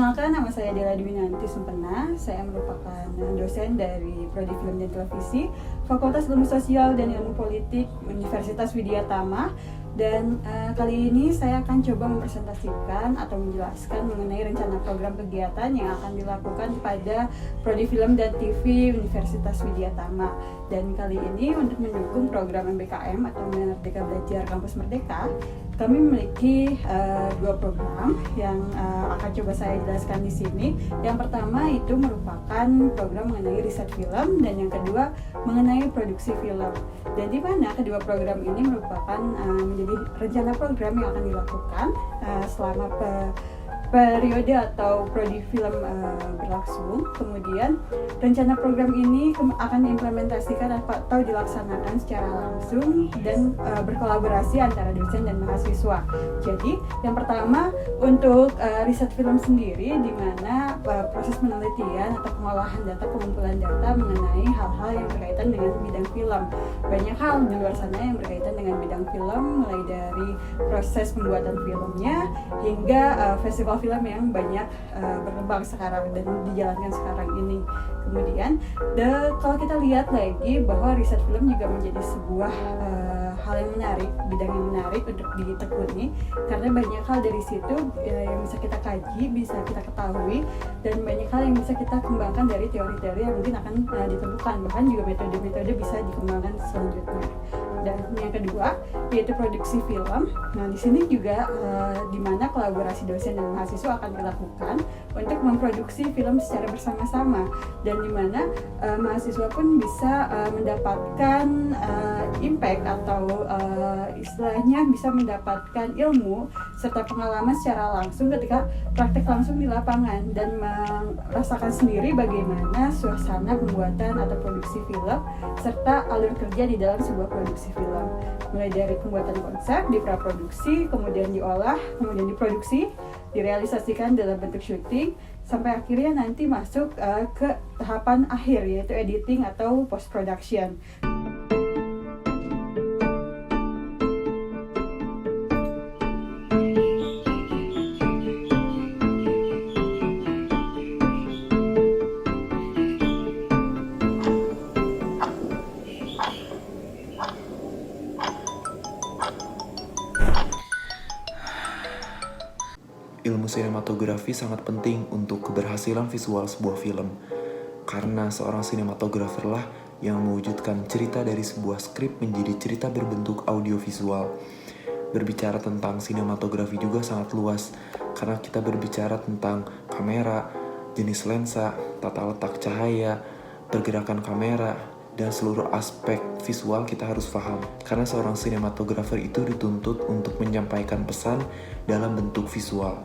Perkenalkan, nama saya Dela Dwinanti Sumpena. Saya merupakan dosen dari Prodi Film dan Televisi, Fakultas Ilmu Sosial dan Ilmu Politik, Universitas Widya Tama. Dan kali ini saya akan coba mempresentasikan atau menjelaskan mengenai rencana program kegiatan yang akan dilakukan pada Prodi Film dan TV Universitas Widya Tama. Dan kali ini untuk mendukung program MBKM atau Merdeka Belajar Kampus Merdeka, kami memiliki dua program yang akan coba saya jelaskan di sini. Yang pertama itu merupakan program mengenai riset film, dan yang kedua mengenai produksi film. Dan di mana kedua program ini merupakan menjadi rencana program yang akan dilakukan selama periode atau prodi film berlangsung. Kemudian rencana program ini akan diimplementasikan atau dilaksanakan secara langsung dan berkolaborasi antara dosen dan mahasiswa. Jadi yang pertama untuk riset film sendiri, di mana proses penelitian atau pengolahan data, pengumpulan data mengenai hal-hal yang berkaitan dengan bidang film. Banyak hal di luar sana yang berkaitan dengan bidang film, mulai dari proses pembuatan filmnya hingga festival film yang banyak berkembang sekarang dan dijalankan sekarang ini. Kemudian kalau kita lihat lagi bahwa riset film juga menjadi sebuah hal yang menarik, bidang yang menarik untuk ditekuni, karena banyak hal dari situ yang bisa kita kaji, bisa kita ketahui, dan banyak hal yang bisa kita kembangkan dari teori-teori yang mungkin akan ditemukan, bahkan juga metode-metode bisa dikembangkan selanjutnya. Dan yang kedua yaitu produksi film. Nah, di sini juga di mana kolaborasi dosen dan mahasiswa akan dilakukan untuk memproduksi film secara bersama-sama, dan di mana mahasiswa pun bisa mendapatkan impact atau istilahnya bisa mendapatkan ilmu serta pengalaman secara langsung ketika praktek langsung di lapangan, dan merasakan sendiri bagaimana suasana pembuatan atau produksi film serta alur kerja di dalam sebuah produksi film, mulai dari pembuatan konsep, di praproduksi, kemudian diolah, kemudian diproduksi, direalisasikan dalam bentuk syuting, sampai akhirnya nanti masuk ke tahapan akhir, yaitu editing atau post production. Ilmu sinematografi sangat penting untuk keberhasilan visual sebuah film, karena seorang sinematografer lah yang mewujudkan cerita dari sebuah skrip menjadi cerita berbentuk audiovisual. Berbicara tentang sinematografi juga sangat luas, karena kita berbicara tentang kamera, jenis lensa, tata letak cahaya, pergerakan kamera, dan seluruh aspek visual kita harus paham. Karena seorang sinematografer itu dituntut untuk menyampaikan pesan dalam bentuk visual.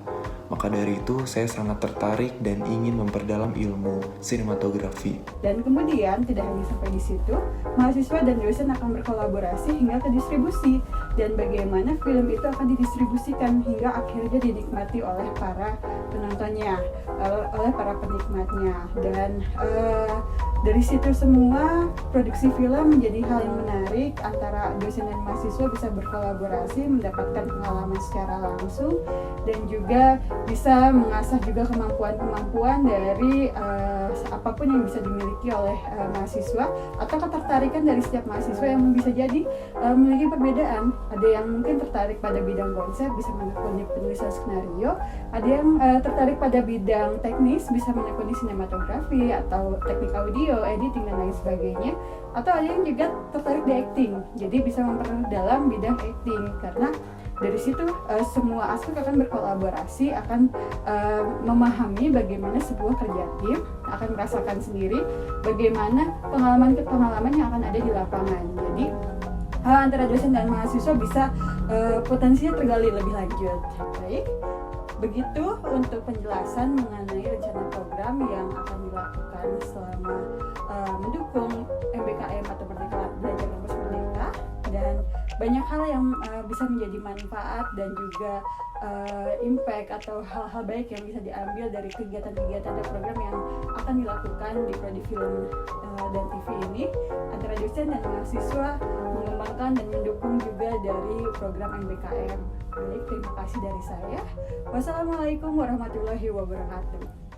Maka dari itu, saya sangat tertarik dan ingin memperdalam ilmu sinematografi. Dan kemudian, tidak hanya sampai di situ, mahasiswa dan dosen akan berkolaborasi hingga ke distribusi, dan bagaimana film itu akan didistribusikan hingga akhirnya dinikmati oleh para penontonnya, oleh para penikmatnya. Dan dari situ semua, produksi film menjadi hal yang menarik antara dosen dan mahasiswa bisa berkolaborasi, mendapatkan pengalaman secara langsung, dan juga bisa mengasah juga kemampuan-kemampuan dari apapun yang bisa dimiliki oleh mahasiswa, atau ketertarikan dari setiap mahasiswa yang bisa jadi memiliki perbedaan. Ada yang mungkin tertarik pada bidang konsep, bisa menekuni penulisan skenario. Ada yang tertarik pada bidang teknis, bisa menekuni sinematografi atau teknik audio, editing, dan lain sebagainya. Atau ada yang juga tertarik di acting, jadi bisa memperdalam bidang acting, karena dari situ semua aspek akan berkolaborasi, akan memahami bagaimana sebuah kerja tim, akan merasakan sendiri bagaimana pengalaman yang akan ada di lapangan. Jadi antara dosen dan mahasiswa bisa potensinya tergali lebih lanjut. Baik, begitu untuk penjelasan mengenai rencana program yang akan dilakukan selama mendukung MBKM atau Merdeka Belajar Kampus Merdeka, dan banyak hal yang bisa menjadi manfaat dan juga impact atau hal-hal baik yang bisa diambil dari kegiatan-kegiatan dan program yang akan dilakukan di Prodi Film dan TV ini antara dosen dan mahasiswa, mengembangkan dan mendukung juga dari program MBKM. Baik, terima kasih dari saya. Wassalamualaikum warahmatullahi wabarakatuh.